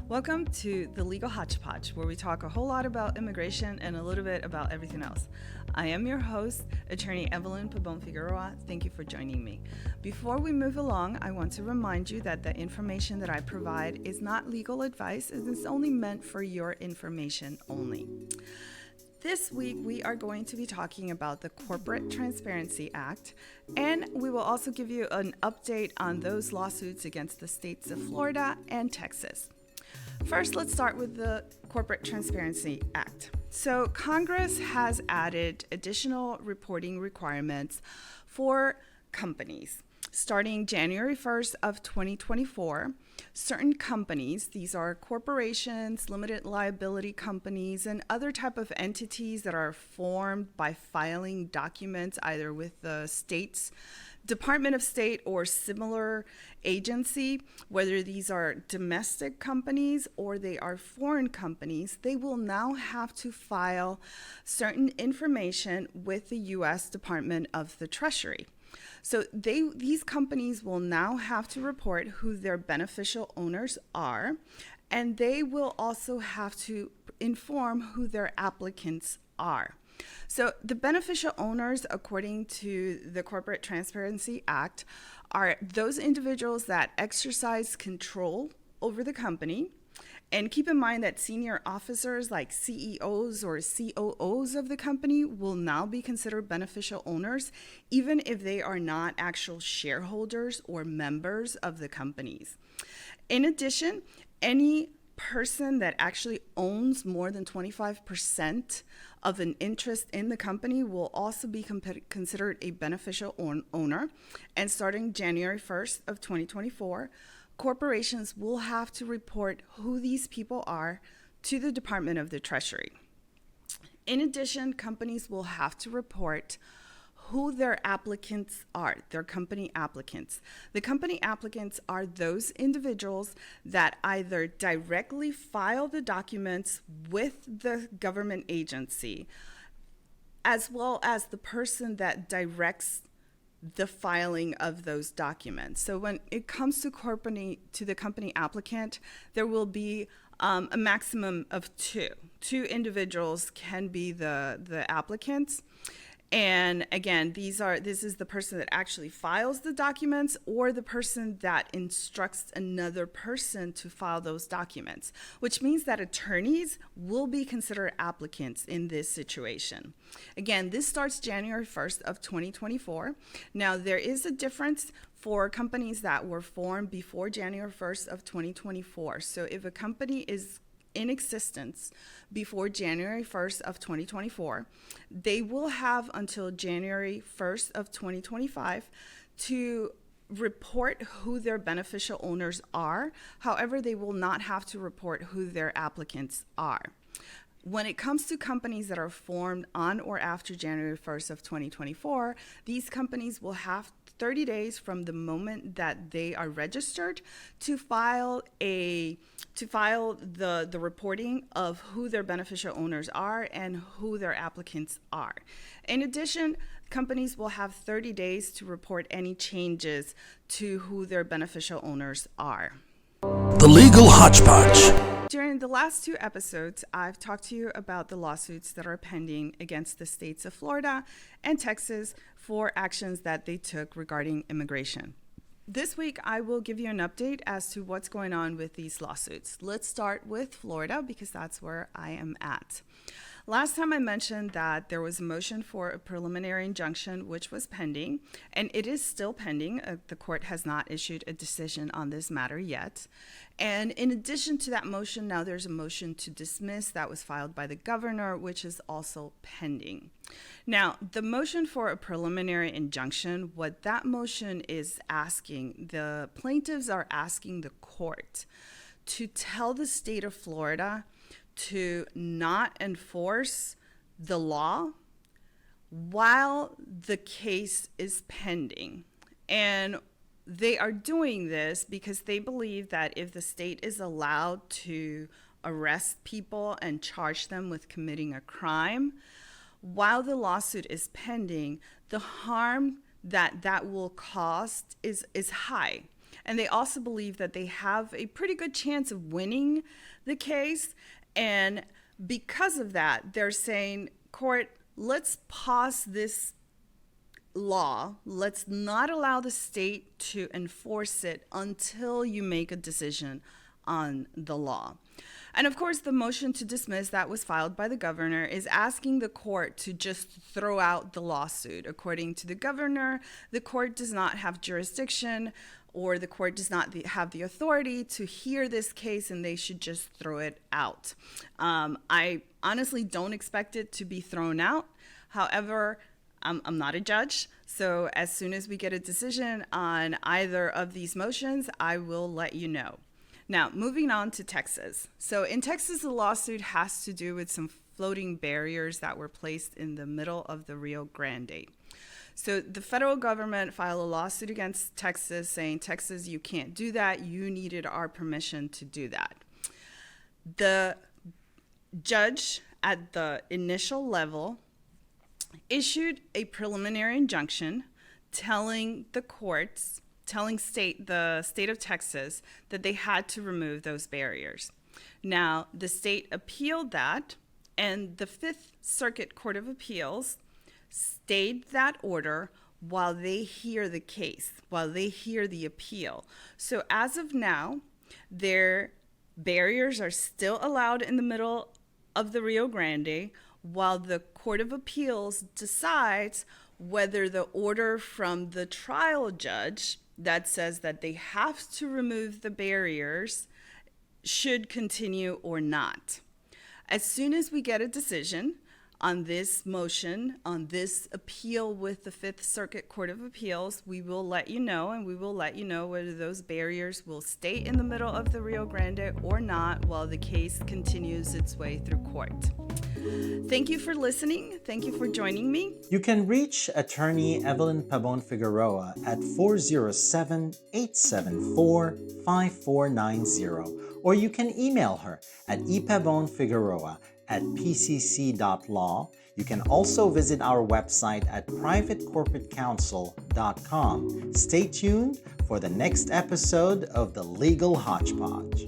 Welcome to the Legal Hodgepodge, where we talk a whole lot about immigration and a little bit about everything else. I am your host, attorney Evelyn Pabon Figueroa. Thank you for joining me. Before we move along, I want to remind you that the information that I provide is not legal advice, and is only meant for your information only. This week, we are going to be talking about the Corporate Transparency Act, and we will also give you an update on those lawsuits against the states of Florida and Texas. First, let's start with the Corporate Transparency Act. So Congress has added additional reporting requirements for companies. Starting January 1st of 2024, certain companies, these are corporations, limited liability companies, and other type of entities that are formed by filing documents either with the state's Department of State or similar agency, whether these are domestic companies or they are foreign companies, they will now have to file certain information with the U.S. Department of the Treasury. So these companies will now have to report who their beneficial owners are, and they will also have to inform who their applicants are. So the beneficial owners, according to the Corporate Transparency Act, are those individuals that exercise control over the company. And keep in mind that senior officers like CEOs or COOs of the company will now be considered beneficial owners, even if they are not actual shareholders or members of the companies. In addition, any person that actually owns more than 25% of an interest in the company will also be considered a beneficial owner. And starting January 1st of 2024, corporations will have to report who these people are to the Department of the Treasury. In addition, companies will have to report who their applicants are, their company applicants. The company applicants are those individuals that either directly file the documents with the government agency, as well as the person that directs the filing of those documents. So when it comes to the company applicant, there will be a maximum of two. Two individuals can be the applicants. And again, this is the person that actually files the documents or the person that instructs another person to file those documents, which means that attorneys will be considered applicants in this situation. Again, this starts January 1st of 2024. Now, there is a difference for companies that were formed before January 1st of 2024. So if a company is in existence before January 1st of 2024, they will have until January 1st of 2025 to report who their beneficial owners are. However, they will not have to report who their applicants are. When it comes to companies that are formed on or after January 1st of 2024, these companies will have 30 days from the moment that they are registered to file the reporting of who their beneficial owners are and who their applicants are. In addition, companies will have 30 days to report any changes to who their beneficial owners are. The Legal Hodgepodge. During the last two episodes, I've talked to you about the lawsuits that are pending against the states of Florida and Texas for actions that they took regarding immigration. This week, I will give you an update as to what's going on with these lawsuits. Let's start with Florida because that's where I am at. Last time I mentioned that there was a motion for a preliminary injunction, which was pending, and it is still pending. The court has not issued a decision on this matter yet. And in addition to that motion, now there's a motion to dismiss that was filed by the governor, which is also pending. Now, the motion for a preliminary injunction, what that motion is asking, the plaintiffs are asking the court to tell the state of Florida to not enforce the law while the case is pending. And they are doing this because they believe that if the state is allowed to arrest people and charge them with committing a crime, while the lawsuit is pending, the harm that will cause is high. And they also believe that they have a pretty good chance of winning the case. And because of that, they're saying, court, let's pause this law. Let's not allow the state to enforce it until you make a decision on the law. And of course, the motion to dismiss that was filed by the governor is asking the court to just throw out the lawsuit. According to the governor, the court does not have jurisdiction, or the court does not have the authority to hear this case, and they should just throw it out. I honestly don't expect it to be thrown out. However, I'm not a judge, so as soon as we get a decision on either of these motions, I will let you know. Now, moving on to Texas. So in Texas, the lawsuit has to do with some floating barriers that were placed in the middle of the Rio Grande. So the federal government filed a lawsuit against Texas saying, Texas, you can't do that. You needed our permission to do that. The judge at the initial level issued a preliminary injunction telling the courts, telling the state of Texas that they had to remove those barriers. Now, the state appealed that, and the Fifth Circuit Court of Appeals stayed that order while they hear the case, while they hear the appeal. So as of now, their barriers are still allowed in the middle of the Rio Grande while the Court of Appeals decides whether the order from the trial judge that says that they have to remove the barriers should continue or not. As soon as we get a decision on this motion, on this appeal with the Fifth Circuit Court of Appeals, we will let you know, and we will let you know whether those barriers will stay in the middle of the Rio Grande or not while the case continues its way through court. Thank you for listening. Thank you for joining me. You can reach attorney Evelyn Pabon Figueroa at 407-874-5490, or you can email her at epabonfigueroa@pcc.law. You can also visit our website at privatecorporatecounsel.com. Stay tuned for the next episode of the Legal Hodgepodge.